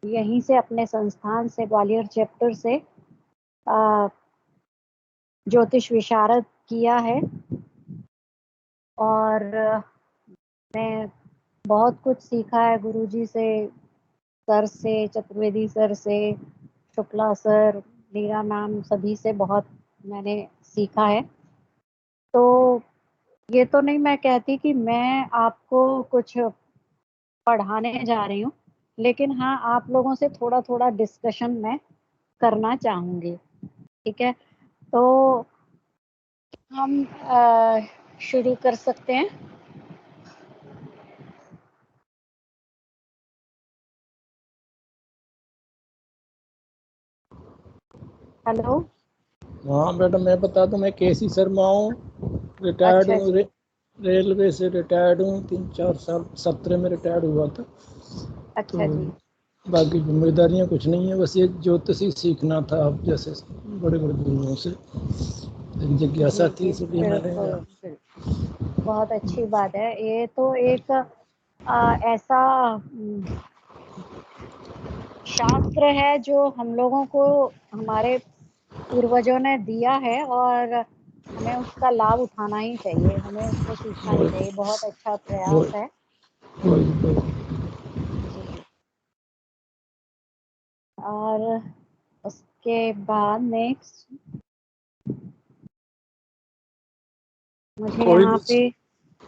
यहीं से अपने संस्थान से, ग्वालियर चैप्टर से ज्योतिष विशारद किया है। और मैं बहुत कुछ सीखा है गुरुजी से, सर से, चतुर्वेदी सर से, शुक्ला सर, मीरा मैम, सभी से बहुत मैंने सीखा है। तो ये तो नहीं मैं कहती कि मैं आपको कुछ पढ़ाने जा रही हूँ, लेकिन हाँ, आप लोगों से थोड़ा थोड़ा डिस्कशन मैं करना चाहूँगी। ठीक है, तो हम शुरू कर सकते हैं। हेलो। हाँ बेटा, मैं बता दूं, मैं केसी शर्मा हूँ, रिटायर्ड अच्छा हूँ, जी। रेलवे से रिटायर्ड हूँ। 3-4 साल 17 में रिटायर्ड हुआ था। अच्छा तो जी। बाकी जिम्मेदारियां कुछ नहीं है, बस ये ज्योतिषी सीखना था आप जैसे बड़े बड़े गुरुओं से, एक जिज्ञासा जी थी, जी, इसलिए मैंने बिल्कुल बिल्कुल, बहुत अच्छी बात है। ये तो एक ऐसा शास्त्र है जो हम लोगों को हमारे पूर्वजों ने दिया है, और हमें उसका लाभ उठाना ही चाहिए, हमें उसको सीखना ही चाहिए। बहुत अच्छा प्रयास है जी। और उसके बाद नेक्स्ट मुझे यहाँ पे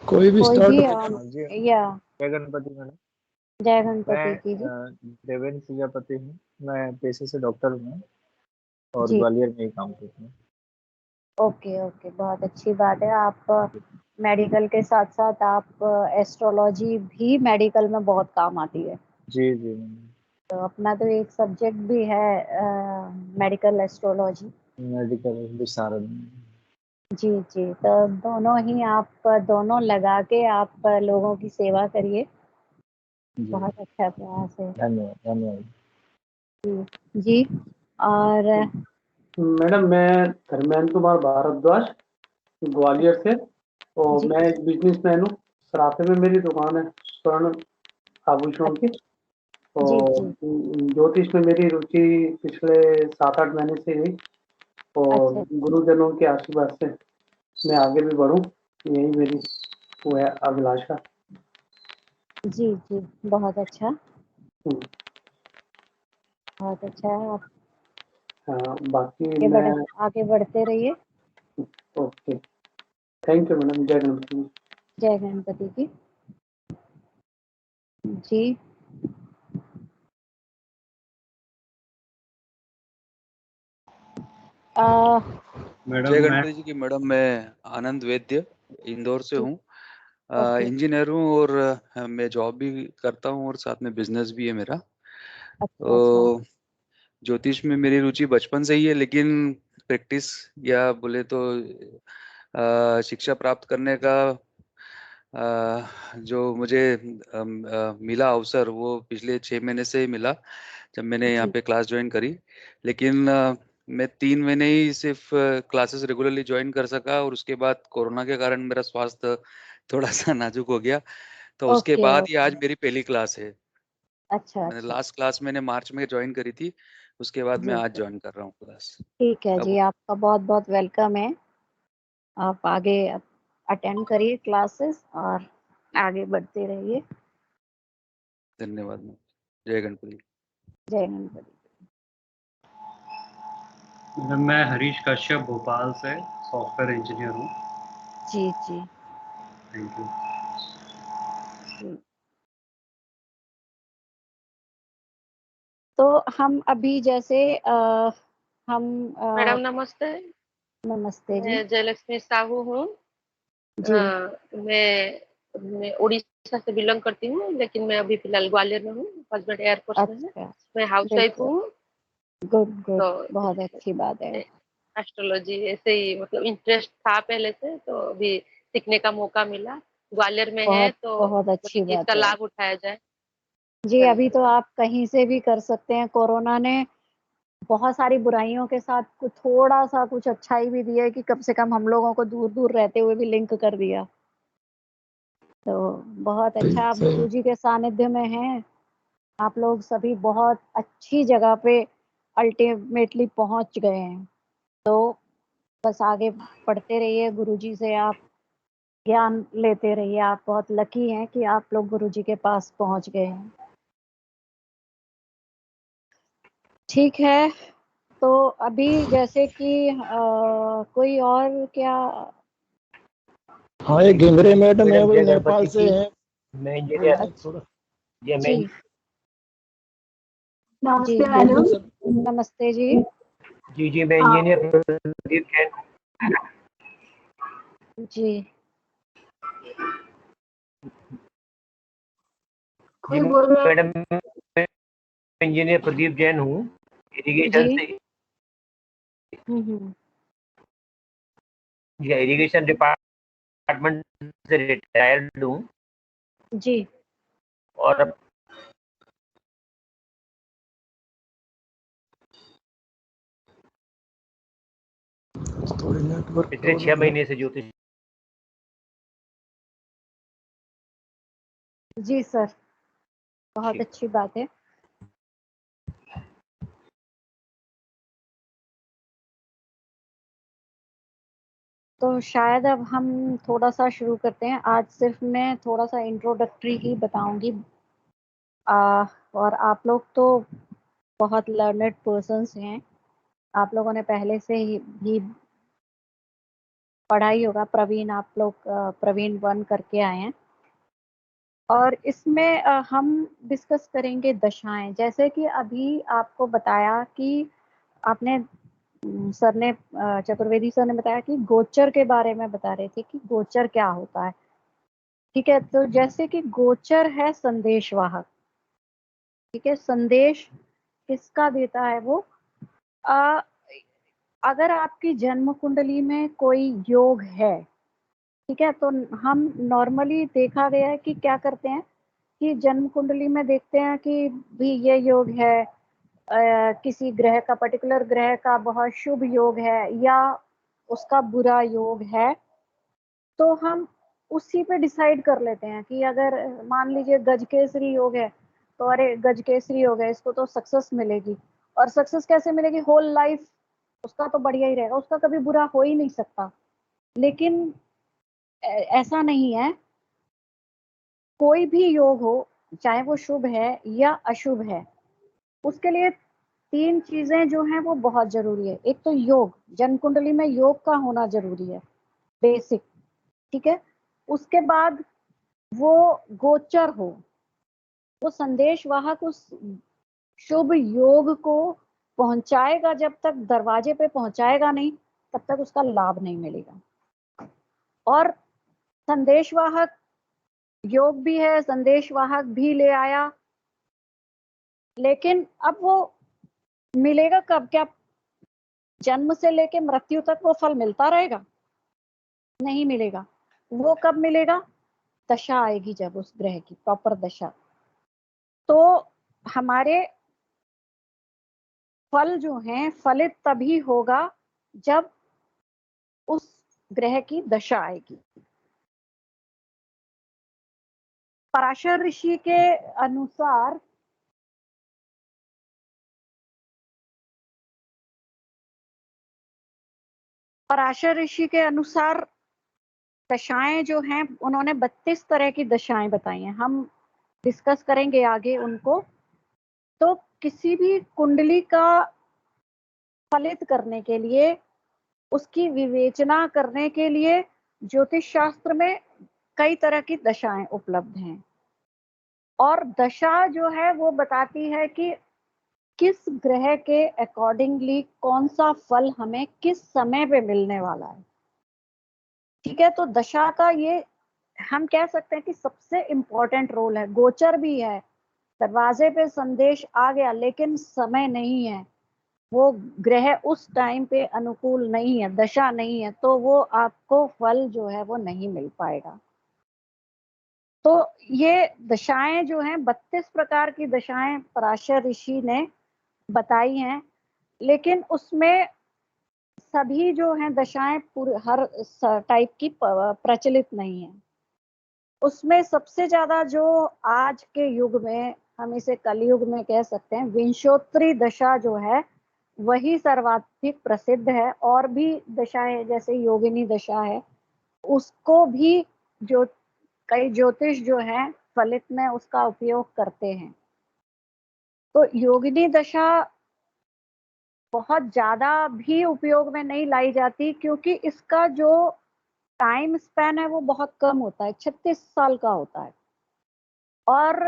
कोई भी कोई स्टार्ट। भी हाँ जी, या जय गणपति मैडम। जय मैं गणपति की जी। देवेंद्र प्रजापति हूँ। मैं पेशे से डॉक्टर हूँ और जी, ग्वालियर में ही काम करता हूँ। ओके ओके, बहुत अच्छी बात है। आप मेडिकल के साथ साथ आप एस्ट्रोलॉजी भी मेडिकल में बहुत काम आती है। जी जी। तो अपना तो एक सब्जेक्ट भी है मेडिकल एस्ट्रोलॉजी। मेडिकल विशारद। जी जी, तो दोनों ही आप दोनों लगा के आप लोगों की सेवा करिए। जी, बहुत अच्छा प्रयास है धन्यवाद धन्यवाद। जी। और मैडम, मैं धर्मेंद्र कुमार भारद्वाज, ग्वालियर से। और जी मैं एक बिजनेसमैन हूँ। सराफे में मेरी दुकान है, स्वर्ण आभूषणों की। जी और जी। ज्योतिष में मेरी रुचि पिछले 7-8 महीने से हुई, और अच्छा गुरुजनों के आशीर्वाद से मैं आगे भी बढ़ूँ, यही मेरी वो है अभिलाषा। जी जी, बहुत अच्छा, हम्म, बहुत अच्छा है। आप बाकी आगे बढ़ मैं आगे बढ़ते रहिए। Okay, thank you madam. जय गणपति। जय गणपति की जी। आ, जय गणपति जी की मैडम। मैं आनंद वैद्य इंदौर से हूँ। ओके। इंजीनियर हूँ और मैं जॉब भी करता हूँ और साथ में बिजनेस भी है मेरा। अच्छा अच्छा। तो ज्योतिष में मेरी रुचि बचपन से ही है, लेकिन प्रैक्टिस या बोले तो शिक्षा प्राप्त करने का जो मुझे मिला अवसर, वो पिछले 6 महीने से ही मिला जब मैंने यहाँ जी पे क्लास ज्वाइन करी। लेकिन मैं 3 महीने ही सिर्फ क्लासेस रेगुलरली ज्वाइन कर सका, और उसके बाद कोरोना के कारण मेरा स्वास्थ्य थोड़ा सा नाजुक हो गया। तो उसके ओके बाद ये ओके। आज मेरी पहली क्लास है। अच्छा मैंने अच्छा। लास्ट क्लास मैंने मार्च में ज्वाइन करी थी, उसके बाद मैं जी आज जी, ज्वाइन कर रहा हूँ क्लास। ठीक है जी, अब आपका बहुत बहुत वेलकम है। आप आगे अटेंड करिए क्लासेस और आगे बढ़ते रहिए। धन्यवाद मैम। जय गणपति। जय गणपति। मैं हरीश कश्यप, भोपाल से सॉफ्टवेयर इंजीनियर हूँ। जी जी थैंक यू। जी। तो हम अभी जैसे हम मैडम नमस्ते। नमस्ते जी। मैं जयलक्ष्मी साहू हूँ। जी। मैं उड़ीसा से बिलोंग करती हूँ, लेकिन मैं अभी फिलहाल ग्वालियर में हूँ। हस्बैंड एयरफोर्स में है। अच्छा, मैं हाउस वाइफ बिल्कुल। हूँ। गुड गुड, तो बहुत अच्छी बात है। एस्ट्रोलॉजी ऐसे ही मतलब इंटरेस्ट था पहले से, तो अभी सीखने का मौका मिला। ग्वालियर में है बहुत तो बहुत कोई अच्छी चीज का बात है लाभ उठाया जाए। जी। अभी तो धन्यवाद। आप कहीं से भी कर सकते हैं। कोरोना ने बहुत सारी बुराइयों के साथ कुछ थोड़ा सा कुछ अच्छाई भी दी है कि कम से कम हम लोगों को दूर दूर रहते हुए भी लिंक कर दिया। तो बहुत सही अच्छा, आप सही। गुरु जी के सानिध्य में हैं आप लोग सभी बहुत अच्छी जगह पे अल्टीमेटली पहुंच गए हैं। तो बस आगे पढ़ते रहिए, गुरुजी से आप ज्ञान लेते रहिए। आप बहुत लकी हैं कि आप लोग गुरुजी के पास पहुंच गए हैं। ठीक है, तो अभी जैसे कि कोई और क्या? हाँ, ये घेंगरे मैडम है, मैडम वो जय नेपाल गणपति से की। हैं। मैं बोल इंजीनियर रहे हैं थोड़ा। जी मैं जी बोल जी रहे हैं सर। नमस्ते जी। जी मैं इंजीनियर प्रदीप जैन हूँ। जी जी मैडम मैं इंजीनियर प्रदीप जैन हूँ, इरिगेशन जी। से। हम्म। जी इरिगेशन डिपार्टमेंट से रिटायर्ड हूँ जी और अब थोड़ी नेटवर्क पिछले 6 प्रॉब्लम है। महीने से ज्योतिष। जी सर, बहुत अच्छी बात है। तो शायद अब हम थोड़ा सा शुरू करते हैं। आज सिर्फ मैं थोड़ा सा इंट्रोडक्टरी ही बताऊंगी। और आप लोग तो बहुत लर्नेड पर्सन्स हैं। आप लोगों ने पहले से ही भी पढ़ा ही होगा। प्रवीण, आप लोग प्रवीण 1 करके आए हैं। और इसमें हम डिस्कस करेंगे दशाएं। जैसे कि अभी आपको बताया कि आपने सर ने चतुर्वेदी सर ने बताया कि गोचर के बारे में बता रहे थे कि गोचर क्या होता है। ठीक है, तो जैसे कि गोचर है संदेशवाहक। ठीक है, संदेश किसका देता है वो? आ, अगर आपकी जन्म कुंडली में कोई योग है, ठीक है, तो हम नॉर्मली देखा गया है कि क्या करते हैं कि जन्म कुंडली में देखते हैं कि भी ये योग है, किसी ग्रह का, पर्टिकुलर ग्रह का बहुत शुभ योग है या उसका बुरा योग है, तो हम उसी पे डिसाइड कर लेते हैं कि अगर मान लीजिए गजकेसरी योग है, तो अरे गजकेसरी योग है, इसको तो सक्सेस मिलेगी। और सक्सेस कैसे मिलेगी? होल लाइफ उसका तो बढ़िया ही रहेगा, उसका कभी बुरा हो ही नहीं सकता। लेकिन ऐसा नहीं है। कोई भी योग हो, चाहे वो शुभ है या अशुभ है, उसके लिए 3 चीजें जो हैं वो बहुत जरूरी है। एक तो योग, जन्म कुंडली में योग का होना जरूरी है, बेसिक। ठीक है, उसके बाद वो गोचर हो, वो संदेश वाहक उस शुभ योग को पहुंचाएगा। जब तक दरवाजे पे पहुंचाएगा नहीं, तब तक उसका लाभ नहीं मिलेगा। और संदेशवाहक योग भी है, संदेशवाहक भी ले आया, लेकिन अब वो मिलेगा कब? क्या जन्म से लेके मृत्यु तक वो फल मिलता रहेगा? नहीं मिलेगा। वो कब मिलेगा? दशा आएगी, जब उस ग्रह की प्रॉपर दशा। तो हमारे फल जो हैं फलित तभी होगा जब उस ग्रह की दशा आएगी। पराशर ऋषि के अनुसार दशाएं जो हैं, उन्होंने 32 तरह की दशाएं बताई हैं। हम डिस्कस करेंगे आगे उनको। तो किसी भी कुंडली का फलित करने के लिए, उसकी विवेचना करने के लिए ज्योतिष शास्त्र में कई तरह की दशाएं उपलब्ध हैं। और दशा जो है वो बताती है कि किस ग्रह के अकॉर्डिंगली कौन सा फल हमें किस समय पे मिलने वाला है। ठीक है, तो दशा का ये हम कह सकते हैं कि सबसे इंपॉर्टेंट रोल है। गोचर भी है, दरवाजे पे संदेश आ गया, लेकिन समय नहीं है, वो ग्रह उस टाइम पे अनुकूल नहीं है, दशा नहीं है, तो वो आपको फल जो है वो नहीं मिल पाएगा। तो ये दशाएं जो हैं, 32 प्रकार की दशाएं पराशर ऋषि ने बताई हैं। लेकिन उसमें सभी जो हैं दशाएं हर टाइप की प्रचलित नहीं है। उसमें सबसे ज्यादा जो आज के युग में हम इसे कलयुग में कह सकते हैं, विंशोत्तरी दशा जो है वही सर्वाधिक प्रसिद्ध है। और भी दशाएं जैसे योगिनी दशा है, उसको भी जो कई ज्योतिष जो है फलित में उसका उपयोग करते हैं। तो योगिनी दशा बहुत ज्यादा भी उपयोग में नहीं लाई जाती, क्योंकि इसका जो टाइम स्पैन है वो बहुत कम होता है, 36 साल का होता है। और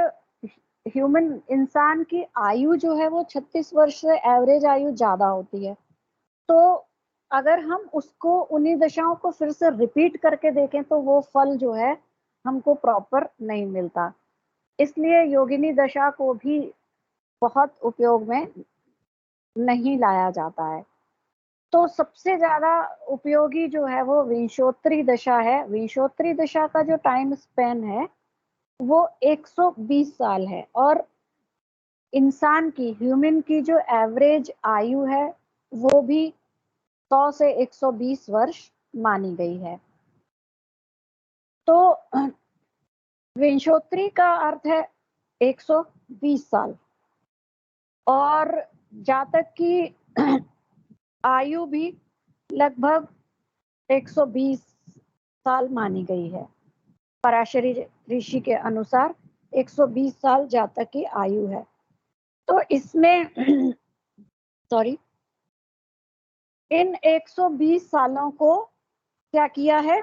ह्यूमन इंसान की आयु जो है वो 36 वर्ष से एवरेज आयु ज्यादा होती है। तो अगर हम उसको उन्हीं दशाओं को फिर से रिपीट करके देखें तो वो फल जो है हमको प्रॉपर नहीं मिलता। इसलिए योगिनी दशा को भी बहुत उपयोग में नहीं लाया जाता है। तो सबसे ज्यादा उपयोगी जो है वो विंशोत्तरी दशा है। विंशोत्तरी दशा का जो टाइम स्पेन है वो 120 साल है, और इंसान की, ह्यूमन की जो एवरेज आयु है वो भी 100 से 120 वर्ष मानी गई है। तो विंशोत्तरी का अर्थ है 120 साल, और जातक की आयु भी लगभग 120 साल मानी गई है। पराशरी ऋषि के अनुसार 120 साल जातक की आयु है। तो इसमें सॉरी, इन 120 सालों को क्या किया है,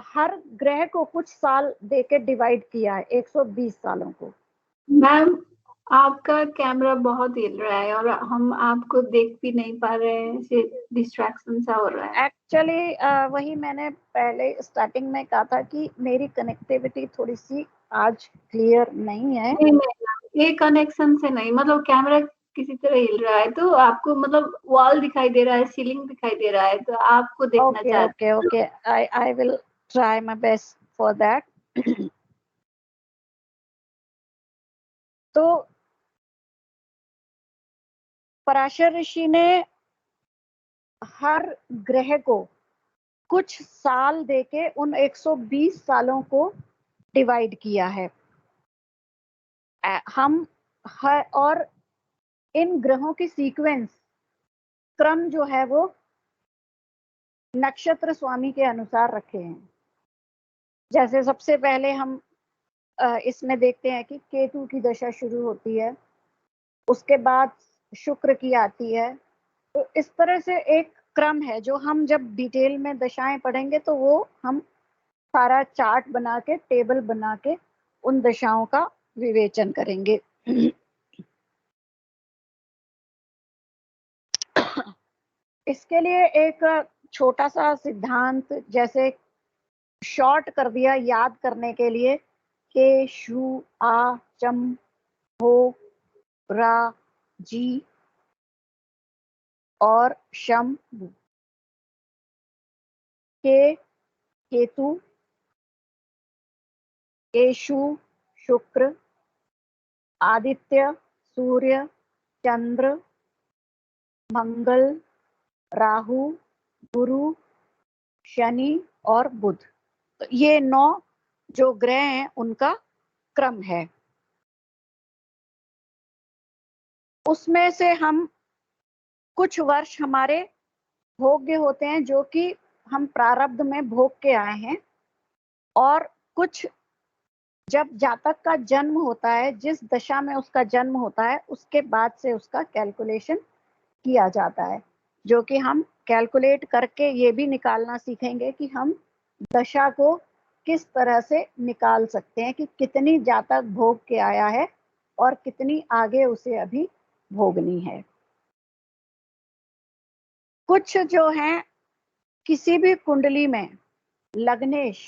हर ग्रह को कुछ साल देके डिवाइड किया है 120 सालों को। मैम, आपका कैमरा बहुत हिल रहा है और हम आपको देख भी नहीं पा रहे हैं, डिस्ट्रैक्शन सा हो रहा है। एक्चुअली वही मैंने पहले स्टार्टिंग में कहा था कि मेरी कनेक्टिविटी थोड़ी सी आज क्लियर नहीं है। नहीं, ये कनेक्शन से नहीं, मतलब कैमरा किसी तरह हिल रहा है, तो आपको मतलब वॉल दिखाई दे रहा है, सीलिंग दिखाई दे रहा है, तो आपको देखना चाहते हैं। Okay, I will try my best for that. तो पराशर ऋषि ने हर ग्रह को कुछ साल देके उन 120 सालों को डिवाइड किया है। हम और इन ग्रहों की सीक्वेंस, क्रम जो है वो नक्षत्र स्वामी के अनुसार रखे हैं। जैसे सबसे पहले हम इसमें देखते हैं कि केतु की दशा शुरू होती है, उसके बाद शुक्र की आती है। तो इस तरह से एक क्रम है जो हम जब डिटेल में दशाएं पढ़ेंगे तो वो हम सारा चार्ट बना के, टेबल बना के उन दशाओं का विवेचन करेंगे। इसके लिए एक छोटा सा सिद्धांत, जैसे शॉर्ट कर दिया याद करने के लिए, के शु आ चम हो रा जी और शम बु। के केतु, केशु शुक्र, आदित्य सूर्य चंद्र मंगल राहु गुरु शनि और बुध। तो ये 9 जो ग्रह हैं उनका क्रम है। उसमें से हम कुछ वर्ष हमारे भोग्य होते हैं जो कि हम प्रारब्ध में भोग के आए हैं, और कुछ जब जातक का जन्म होता है, जिस दशा में उसका जन्म होता है उसके बाद से उसका कैलकुलेशन किया जाता है, जो कि हम कैलकुलेट करके ये भी निकालना सीखेंगे कि हम दशा को किस तरह से निकाल सकते हैं कि कितनी जातक भोग के आया है और कितनी आगे उसे अभी भोगनी है। कुछ जो हैं किसी भी कुंडली में लग्नेश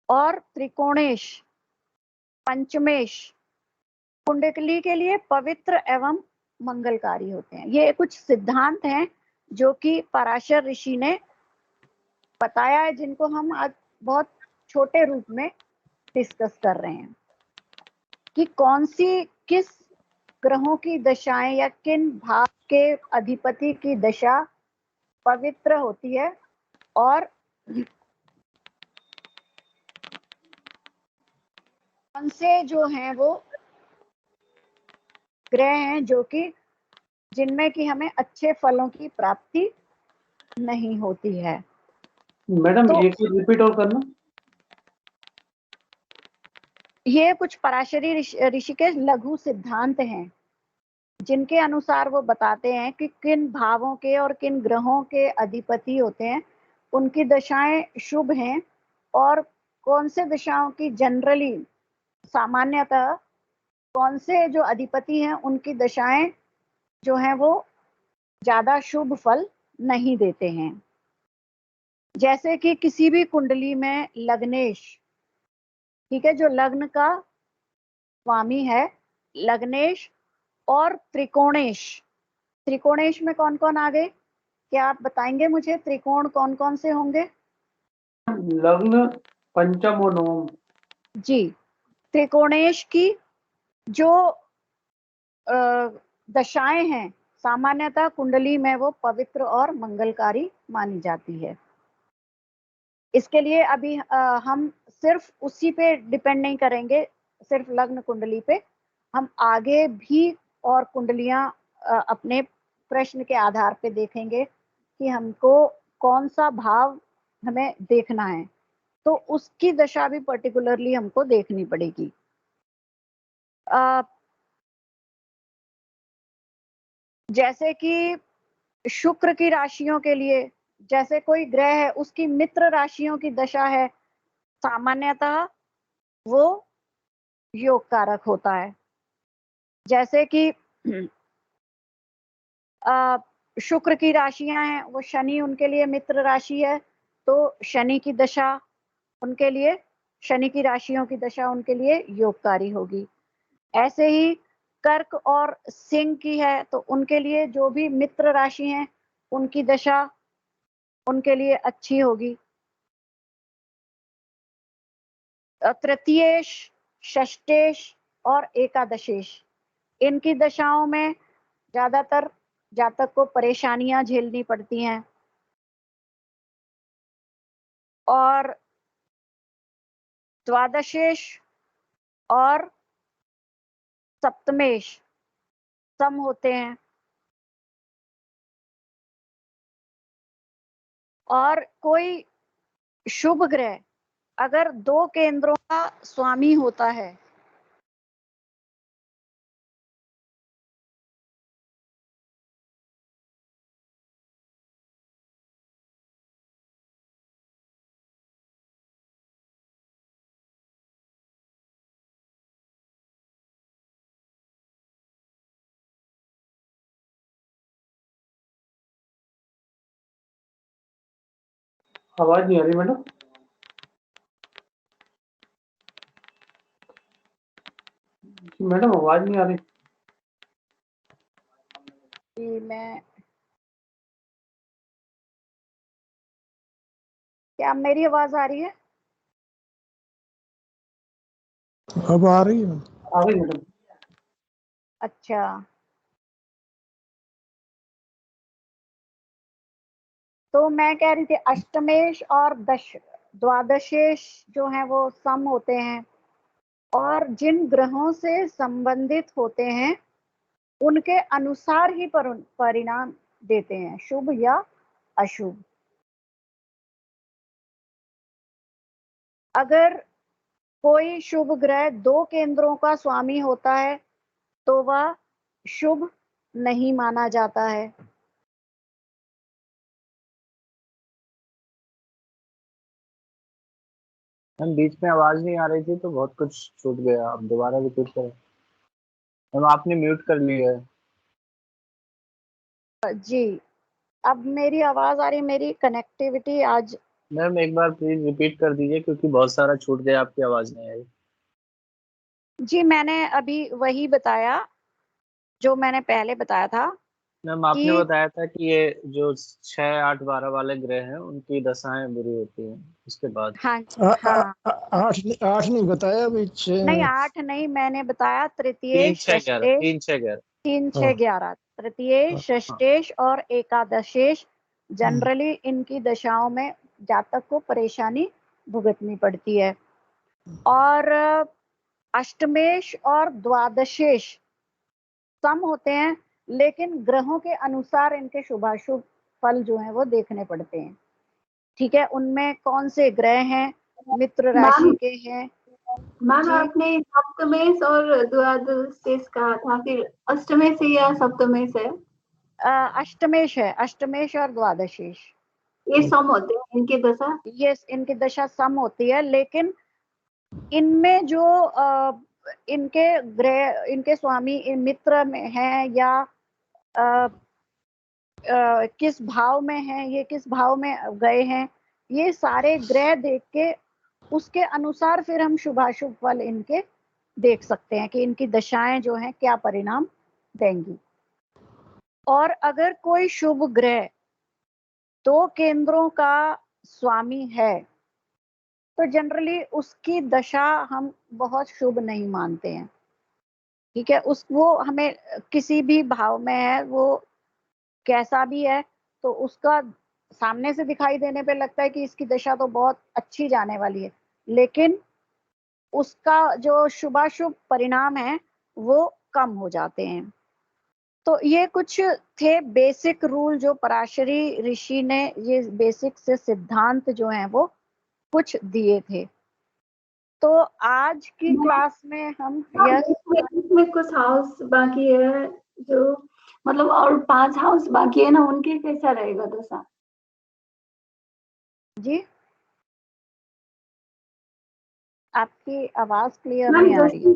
और त्रिकोणेश, पंचमेश कुंडली के लिए पवित्र एवं मंगलकारी होते हैं। ये कुछ सिद्धांत हैं जो कि पराशर ऋषि ने बताया है, जिनको हम आज बहुत छोटे रूप में डिस्कस कर रहे हैं कि कौन सी, किस ग्रहों की दशाएं या किन भाव के अधिपति की दशा पवित्र होती है और कौन से जो हैं वो ग्रह हैं जो कि जिनमें कि हमें अच्छे फलों की प्राप्ति नहीं होती है। मैडम तो एक रिपीट और करना। ये कुछ पराशरी ऋषि के लघु सिद्धांत हैं जिनके अनुसार वो बताते हैं कि किन भावों के और किन ग्रहों के अधिपति होते हैं, उनकी दशाएं शुभ हैं, और कौन से दशाओं की जनरली सामान्यतः कौन से जो अधिपति हैं उनकी दशाएं जो हैं वो ज्यादा शुभ फल नहीं देते हैं। जैसे कि किसी भी कुंडली में लग्नेश, ठीक है, जो लग्न का स्वामी है, लग्नेश और त्रिकोणेश। त्रिकोणेश में कौन कौन आ गए? क्या आप बताएंगे मुझे त्रिकोण कौन कौन से होंगे? लग्न, पंचम और नवम। जी, त्रिकोणेश की जो दशाएं हैं सामान्यतः कुंडली में वो पवित्र और मंगलकारी मानी जाती है। इसके लिए अभी हम सिर्फ उसी पे डिपेंड नहीं करेंगे, सिर्फ लग्न कुंडली पे। हम आगे भी और कुंडलियां अपने प्रश्न के आधार पे देखेंगे कि हमको कौन सा भाव हमें देखना है, तो उसकी दशा भी पर्टिकुलरली हमको देखनी पड़ेगी। जैसे कि शुक्र की राशियों के लिए, जैसे कोई ग्रह है उसकी मित्र राशियों की दशा है, सामान्यतः वो योग कारक होता है। जैसे कि शुक्र की राशियां हैं, वो शनि उनके लिए मित्र राशि है, तो शनि की दशा उनके लिए, शनि की राशियों की दशा उनके लिए योगकारी होगी। ऐसे ही कर्क और सिंह की है, तो उनके लिए जो भी मित्र राशि हैं उनकी दशा उनके लिए अच्छी होगी। तृतीयेश, षष्टेश और एकादशेश, इनकी दशाओं में ज्यादातर जातक को परेशानियां झेलनी पड़ती हैं। और द्वादशेश और सप्तमेश सम होते हैं। और कोई शुभ ग्रह अगर 2 केंद्रों का स्वामी होता है, आवाज नहीं आ रही मैडम। मैडम आवाज नहीं आ रही। कि मैं, क्या मेरी आवाज आ रही है? अब आ रही है। आ गई मैडम। अच्छा, तो मैं कह रही थी अष्टमेश और द्वादशेश जो हैं वो सम होते हैं, और जिन ग्रहों से संबंधित होते हैं उनके अनुसार ही परिणाम देते हैं, शुभ या अशुभ। अगर कोई शुभ ग्रह 2 केंद्रों का स्वामी होता है तो वह शुभ नहीं माना जाता है। मैम बीच में आवाज नहीं आ रही थी तो बहुत कुछ छूट गया, आप दोबारा रिपीट करें। मैम आपने म्यूट कर लिया है। जी, अब मेरी आवाज आ रही है? मेरी कनेक्टिविटी आज, मैम एक बार प्लीज रिपीट कर दीजिए क्योंकि बहुत सारा छूट गया, आपकी आवाज नहीं आई। जी मैंने अभी वही बताया जो मैंने पहले बताया था मैम आपने कि बताया था कि ये जो 6, 8, 12 वाले ग्रह हैं उनकी दशाएं बुरी होती हैं उसके बाद। हाँ आ- हाँ, आठ नहीं बताया अभी, नहीं 6। 8 नहीं, मैंने बताया 3, तृतीय 6, 11, षष्टेश, 3, 6, 11। 3 हाँ 6 11, तृतीय हाँ हाँ षष्टेश और एकादशेश हम्म, जनरली इनकी दशाओं में जातक को परेशानी भुगतनी पड़ती है। और अष्टमेश और द्वादशेश सम होते हैं, लेकिन ग्रहों के अनुसार इनके शुभाशुभ फल जो हैं वो देखने पड़ते हैं। ठीक है, उनमें कौन से ग्रह हैं, मित्र राशि के हैं। मैम जी। आपने सप्तमेश और द्वादशेश कहा था, फिर अष्टमेश है या सप्तमेश है? अष्टमेश है, अष्टमेश और द्वादशेश ये सम होते हैं इनके दशा? ये इनकी दशा सम होती है, लेकिन इनमें जो इनके ग्रह, इनके स्वामी मित्र में हैं या किस भाव में हैं, ये किस भाव में गए हैं, ये सारे ग्रह देख के उसके अनुसार फिर हम शुभाशुभ फल इनके देख सकते हैं कि इनकी दशाएं जो हैं क्या परिणाम देंगी। और अगर कोई शुभ ग्रह 2 केंद्रों का स्वामी है तो जनरली उसकी दशा हम बहुत शुभ नहीं मानते हैं। ठीक है, वो हमें किसी भी भाव में है, वो कैसा भी है, तो उसका सामने से दिखाई देने पे लगता है कि इसकी दशा तो बहुत अच्छी जाने वाली है, लेकिन उसका जो शुभाशुभ परिणाम है वो कम हो जाते हैं। तो ये कुछ थे बेसिक रूल जो पराशरी ऋषि ने, ये बेसिक से सिद्धांत जो हैं वो कुछ दिए थे। तो आज की क्लास में हम इसमें कुछ हाउस बाकी है जो मतलब, और 5 हाउस बाकी है ना, उनके कैसा रहेगा दशा? जी, आपकी आवाज क्लियर नहीं आ रही।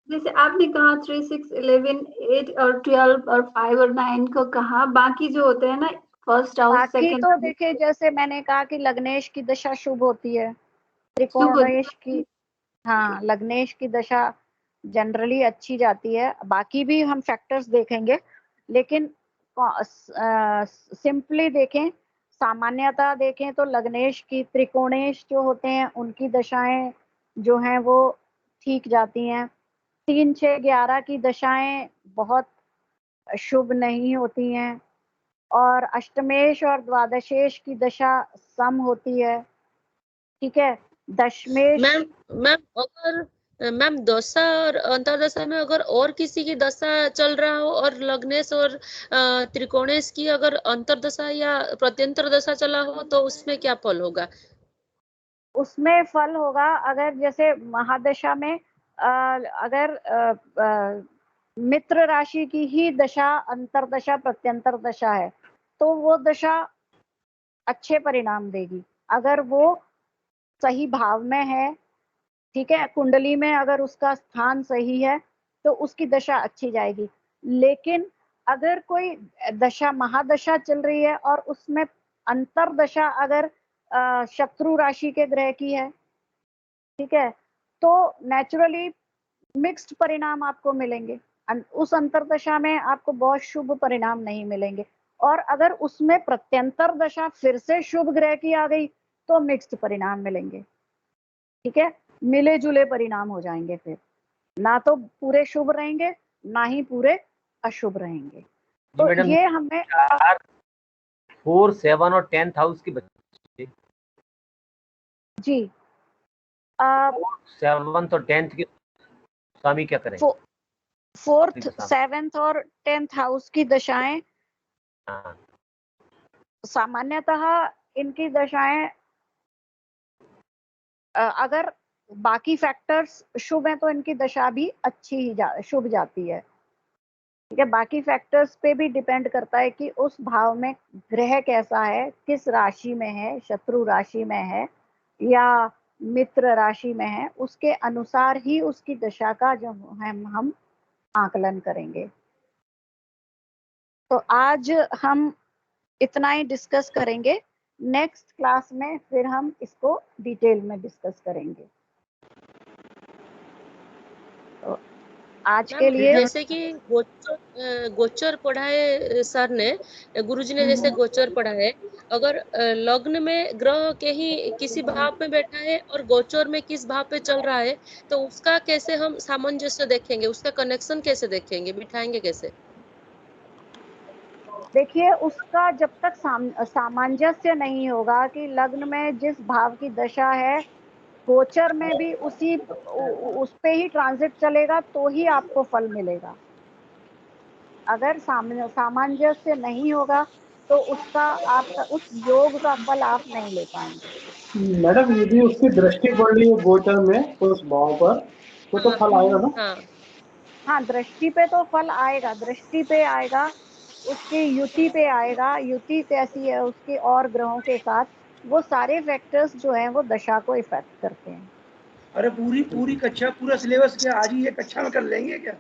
जैसे आपने कहा 3, 6, 11, 8 और 12 और 5 और 9 को कहा, बाकी जो होते हैं ना फर्स्ट हाउस, बाकी सेकंड, तो देखिए, जैसे मैंने कहा कि लग्नेश की दशा शुभ होती है, त्रिकोणेश की, हाँ, लग्नेश की दशा जनरली अच्छी जाती है। बाकी भी हम फैक्टर्स देखेंगे, लेकिन सिंपली देखें, सामान्यता देखें तो लग्नेश की, त्रिकोणेश जो होते हैं उनकी दशाएं जो हैं वो ठीक जाती हैं। 3, 6, 11 की दशाएं बहुत शुभ नहीं होती हैं, और अष्टमेश और द्वादशेश की दशा सम होती है। ठीक है, दशमेश। मैम दशा और अंतरदशा में अगर और किसी की दशा चल रहा हो और लग्नेश और त्रिकोणेश की अगर अंतरदशा या प्रत्यंतर दशा चला हो तो उसमें क्या फल होगा? उसमें फल होगा, अगर जैसे महादशा में अगर मित्र राशि की ही दशा अंतरदशा प्रत्यंतर दशा है तो वो दशा अच्छे परिणाम देगी। अगर वो सही भाव में है, ठीक है, कुंडली में अगर उसका स्थान सही है तो उसकी दशा अच्छी जाएगी। लेकिन अगर कोई दशा महादशा चल रही है और उसमें अंतर दशा अगर शत्रु राशि के ग्रह की है, ठीक है, तो नेचुरली मिक्स्ड परिणाम आपको मिलेंगे। उस अंतरदशा में आपको बहुत शुभ परिणाम नहीं मिलेंगे। और अगर उसमें प्रत्यंतर दशा फिर से शुभ ग्रह की आ गई तो मिक्स्ड परिणाम मिलेंगे। ठीक है, मिले जुले परिणाम हो जाएंगे, फिर ना तो पूरे शुभ रहेंगे ना ही पूरे अशुभ रहेंगे। तो ये हमें 4, 7 और 10th हाउस की बच्चे जी 7th और 10th की स्वामी क्या करें? 4th, 7th और 10th हाउस की दशाएं सामान्यतः इनकी दशाएं अगर बाकी फैक्टर्स शुभ हैं तो इनकी दशा भी अच्छी ही शुभ जाती है। ठीक है, बाकी फैक्टर्स पे भी डिपेंड करता है कि उस भाव में ग्रह कैसा है, किस राशि में है, शत्रु राशि में है या मित्र राशि में है, उसके अनुसार ही उसकी दशा का जो हम आकलन करेंगे। तो आज हम इतना ही डिस्कस करेंगे, नेक्स्ट क्लास में फिर हम इसको डिटेल में डिस्कस करेंगे। तो आज के लिए जैसे कि गोचर पढ़ाए सर ने, गुरुजी ने जैसे गोचर पढ़ाए, अगर लग्न में ग्रह के ही किसी भाव में बैठा है और गोचर में किस भाव पे चल रहा है तो उसका कैसे हम सामंजस्य देखेंगे, उसका कनेक्शन कैसे देखेंगे, बिठाएंगे कैसे? देखिए, उसका जब तक सामंजस्य नहीं होगा कि लग्न में जिस भाव की दशा है गोचर में भी उसी उस पे ही ट्रांजिट चलेगा तो ही आपको फल मिलेगा। अगर सामंजस्य नहीं होगा तो उसका आपका उस योग का फल आप नहीं ले पाएंगे। मैडम यदि उसकी दृष्टि पड़ रही है गोचर में उस भाव पर तो फल आएगा ना? हाँ हाँ, दृष्टि पे तो फल आएगा, दृष्टि पे आएगा, उसकी युति पे आएगा। युति कैसी है उसके और ग्रहों के साथ, वो सारे फैक्टर्स जो हैं वो दशा को इफेक्ट करते हैं। अरे पूरी कक्षा पूरा सिलेबस क्या आज ही ये कक्षा में कर लेंगे क्या?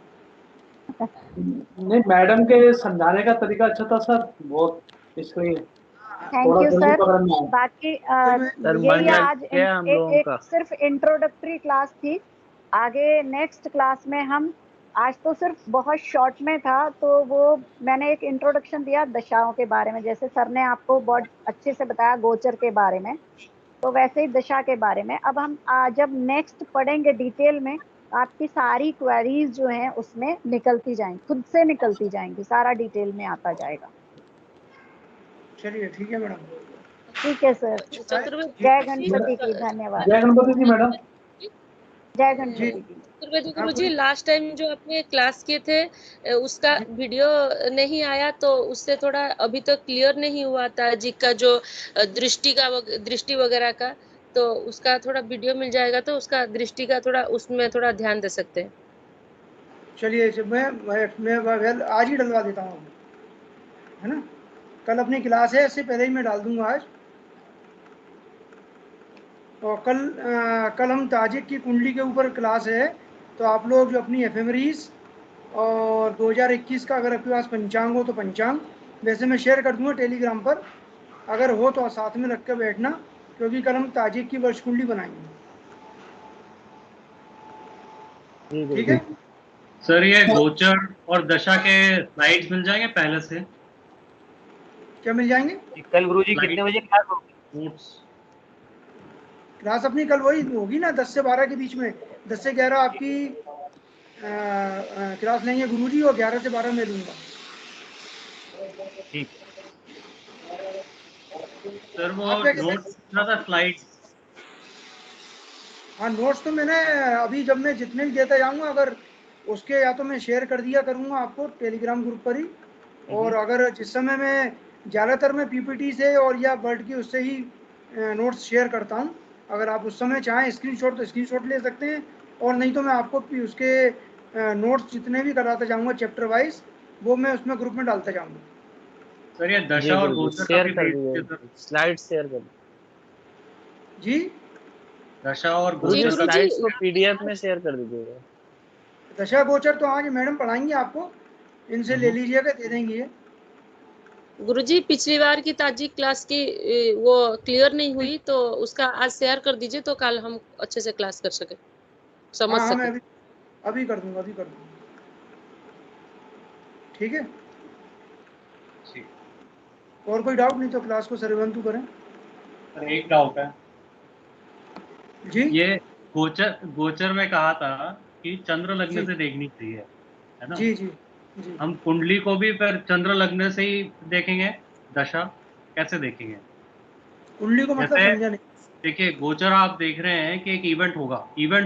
नहीं, मैडम के समझाने का तरीका अच्छा था सर, बहुत, इसलिए थैंक थोड़ा यू जल्दी सर। पकड़ में आया। बाकी सर मन यही लग आज गया हम लोगों एक का। सिर्फ इंट्रोडक्टरी क्लास थी। आगे नेक्स्ट क्लास में हम, आज तो सिर्फ बहुत शॉर्ट में था तो वो मैंने एक इंट्रोडक्शन दिया दशाओं के बारे में, जैसे सर ने आपको बहुत अच्छे से बताया गोचर के बारे में, तो वैसे ही दशा के बारे में। अब हम जब नेक्स्ट पढ़ेंगे डिटेल में, आपकी सारी क्वेरीज जो हैं उसमें निकलती जाएंगी, खुद से निकलती जाएंगी, सारा डिटेल में आता जाएगा। चलिए ठीक है मैडम। ठीक है सर। चतुर्वेदी जय गणपति की, धन्यवाद। जय गणपति जी मैडम। जय गणपति की। चतुर्वेदी गुरु जी, लास्ट टाइम जो आपने क्लास किए थे उसका वीडियो नहीं आया, तो उससे थोड़ा अभी तक क्लियर नहीं हुआ था जी का जो दृष्टि वगैरह का, तो उसका थोड़ा वीडियो मिल जाएगा तो उसका दृष्टि का थोड़ा उसमें थोड़ा ध्यान दे सकते हैं। चलिए मैं आज ही डलवा देता हूँ, है ना? कल अपनी क्लास है, इससे पहले ही मैं डाल दूंगा आज। और कल हम ताजिक की कुंडली के ऊपर क्लास है, तो आप लोग जो अपनी एफेमरीज और 2021 का अगर आपके पास पंचांग हो तो पंचांग, वैसे मैं शेयर कर दूंगा टेलीग्राम पर, अगर हो तो साथ में रख कर बैठना, क्योंकि कल हम ताजिक की वर्ष कुंडली बनाएंगे। ठीक है सर, ये गोचर और दशा के स्लाइड्स मिल जाएंगे पहले से? क्या मिल जाएंगे? कल गुरुजी कितने बजे क्लास होगी? नोट्स क्लास अपनी कल वही होगी ना, 10 से 12 के बीच में। 10 से 11 आपकी क्लास लेंगे गुरुजी, और 11 से 12 मैं लूंगा। ठीक। सर वो आप क्या कहते हैं? नोट्स था स्लाइड्स? हाँ, नोट्स तो मैंने अभी जब मैं जितने भी देता जाऊंगा, अगर उसके या तो मैं शेयर कर दिया करूंगा आपको टेलीग्राम ग्रुप पर ही, और अगर जिस समय मैं ज़्यादातर मैं पीपीटी से और या वर्ड की उससे ही नोट्स शेयर करता हूं, अगर आप उस समय चाहें स्क्रीनशॉट तो स्क्रीनशॉट ले सकते हैं, और नहीं तो मैं आपको उसके नोट्स जितने भी कराता जाऊंगा चैप्टर वाइज, वो मैं उसमें ग्रुप में डालता जाऊंगा। सर ये दशा और गोचर का शेयर भी कर भेज दीजिए, दीजिए सर। स्लाइड शेयर कर दीजिए जी दशा और गुरुजी, गोचर का स्लाइड्स को पीडीएफ में शेयर कर दीजिएगा। दशा गोचर तो आज मैडम पढ़ाएंगे आपको, इनसे ले लीजिएगा, दे देंगे ये। गुरुजी, पिछली बार की ताजिक क्लास की वो क्लियर नहीं हुई, तो उसका आज शेयर कर दीजिए तो कल हम अच्छे से क्लास कर सके, समझ हाँ, मैं सके। अभी कर दूंगा, अभी कर दूंगा। ठीक है, और कोई डाउट नहीं तो क्लास को सर्वंतु करें। सर एक डाउट है जी, ये गोचर में कहा था कि चंद्र लगने से देखनी चाहिए, है ना? जी जी जी। हम कुंडली को भी फिर चंद्र लगने से ही देखेंगे, दशा कैसे देखेंगे? कुंडली को मतलब जैसे समझा नहीं। देखिए, गोचर आप देख रहे हैं कि एक इवेंट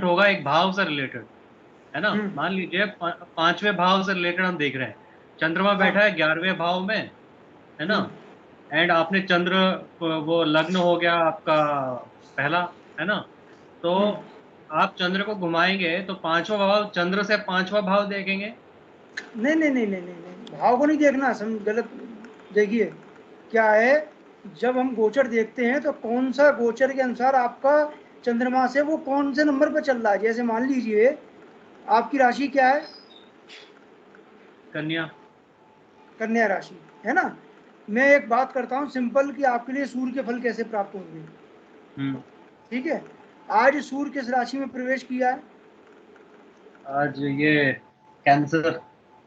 होगा एक भाव से रिलेटेड, है ना? मान लीजिए 5वें भाव से रिलेटेड हम देख रहे हैं, चंद्रमा बैठा है 11वें भाव में, है ना? एंड आपने चंद्र वो लग्न हो गया आपका पहला, है ना? तो आप चंद्र को घुमाएंगे तो 5वां भाव चंद्र से 5वां भाव देखेंगे। नहीं नहीं नहीं नहीं नहीं, भाव को नहीं देखना, गलत। देखिए क्या है, जब हम गोचर देखते हैं तो कौन सा गोचर के अनुसार आपका चंद्रमा से वो कौन से नंबर पर चल रहा है। जैसे मान लीजिए आपकी राशि क्या है? कन्या कन्या राशि, है ना? मैं एक बात करता हूँ सिंपल, कि आपके लिए सूर्य के फल कैसे प्राप्त होंगे। ठीक है, आज सूर्य किस राशि में प्रवेश किया है? आज ये कैंसर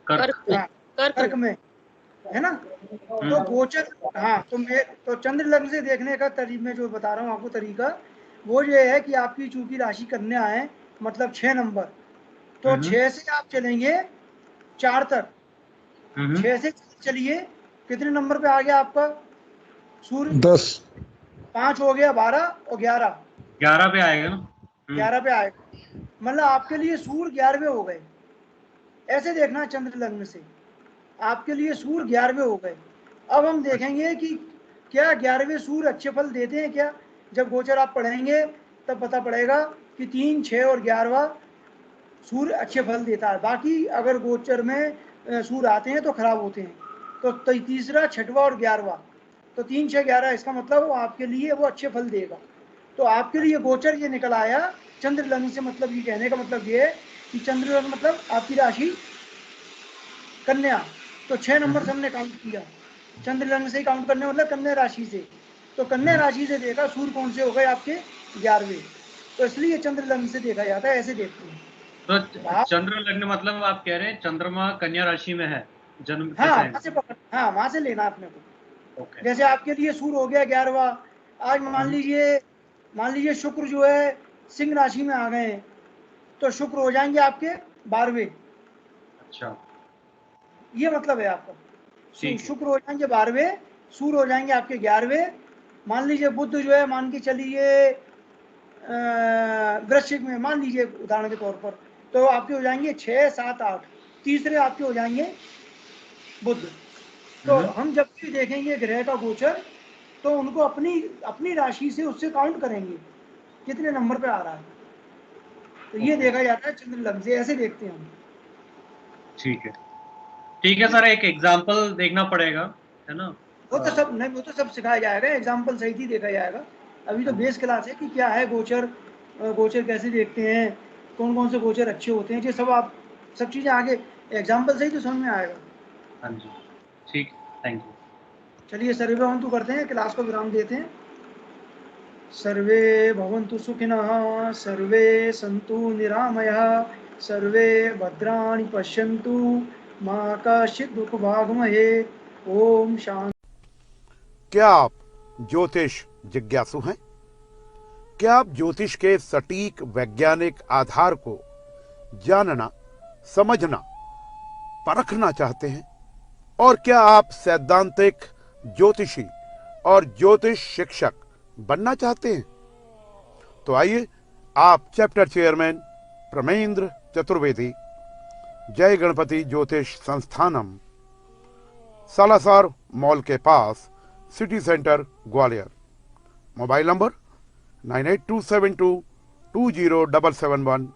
कर्क में, है ना? तो गोचर, हाँ, तो चंद्र लग्न से देखने का तरीका मैं जो बता रहा हूँ आपको तरीका, वो ये है कि आपकी चूंकि राशि कन्या है, मतलब 6 नंबर, तो 6 से आप चलेंगे 4 तक। 6 से चलिए, कितने नंबर पे आ गया आपका सूर्य? 10। 5 हो गया, 12 और 11 11 पे आएगा ना? 11 पे आएगा, मतलब आपके लिए सूर्य 11वें हो गए। ऐसे देखना चंद्र लग्न से आपके लिए सूर्य 11वें हो गए। अब हम देखेंगे कि क्या 11वें सूर्य अच्छे फल देते हैं क्या। जब गोचर आप पढ़ेंगे तब पता पड़ेगा कि 3, 6 और 11वां सूर्य अच्छे फल देता है। बाकी अगर गोचर में सूर्य आते हैं तो खराब होते हैं। तो तीसरा, 6वां और 11वां, तो 3, 6, 11, इसका मतलब वो आपके लिए वो अच्छे फल देगा। तो आपके लिए गोचर ये निकल आया चंद्र लग्न से। मतलब ये कहने का मतलब ये है कि चंद्र लग्न मतलब आपकी राशि कन्या, तो 6 नंबर से हमने काउंट किया। चंद्र लग्न से ही काउंट करने मतलब कन्या राशि से। तो कन्या राशि से देखा सूर्य कौन से हो गए आपके 11वें, तो इसलिए चंद्र लग्न से देखा जाता है। ऐसे देखते हैं। तो चंद्र लग्न मतलब आप कह रहे हैं चंद्रमा कन्या राशि में है जन्म के हाँ, टाइम। वहां से पकड़, हाँ वहां से लेना अपने को। ओके। जैसे आपके लिए सूर्य हो गया 11वां। आज मान लीजिए शुक्र जो है सिंह राशि में आ गए हैं, तो शुक्र हो जाएंगे आपके 12वें। अच्छा, ये मतलब है आपका। ठीक है। शुक्र हो जाएंगे 12वें, सूर्य हो जाएंगे आपके 11वें। मान लीजिए बुध जो है, मान के चलिए वृश्चिक में, मान लीजिए उदाहरण के तौर पर, तो आपके हो जाएंगे 6, 7, 8। तीसरे आपके हो जाएंगे बुध। तो हम जब भी देखेंगे ग्रह का गोचर तो उनको अपनी राशि से उससे काउंट करेंगे कितने नंबर पे आ रहा है। तो ये देखा जाता है चंद्र लग्न से। ऐसे देखते हैं हम। ठीक है सर, एक एग्जांपल देखना पड़ेगा, है ना। वो तो सब नहीं, वो तो सब सिखाया जाएगा, एग्जाम्पल सहित ही देखा जाएगा। अभी तो बेस क्लास है कि क्या है गोचर, गोचर कैसे देखते हैं, कौन कौन से गोचर अच्छे होते हैं, ये सब आप सब चीज़ें आगे एग्जाम्पल से ही तो समझ में आएगा। हाँ जी, ठीक, थैंक यू। चलिए सर्वे भवन्तु करते हैं, क्लास को विराम देते हैं। सर्वे भवन्तु सुखिनः, सर्वे सन्तु निरामयः, सर्वे भद्राणि पश्यन्तु, मा कश्चित् दुःखभाग्महे। ओम शांति। क्या आप ज्योतिष जिज्ञासु हैं? क्या आप ज्योतिष के सटीक वैज्ञानिक आधार को जानना, समझना, परखना चाहते हैं? और क्या आप सैद्धांतिक ज्योतिषी और ज्योतिष शिक्षक बनना चाहते हैं? तो आइए, आप चैप्टर चेयरमैन प्रमेंद्र चतुर्वेदी, जय गणपति ज्योतिष संस्थानम, सालासर मॉल के पास, city centre, Gwalior. Mobile number 9827220771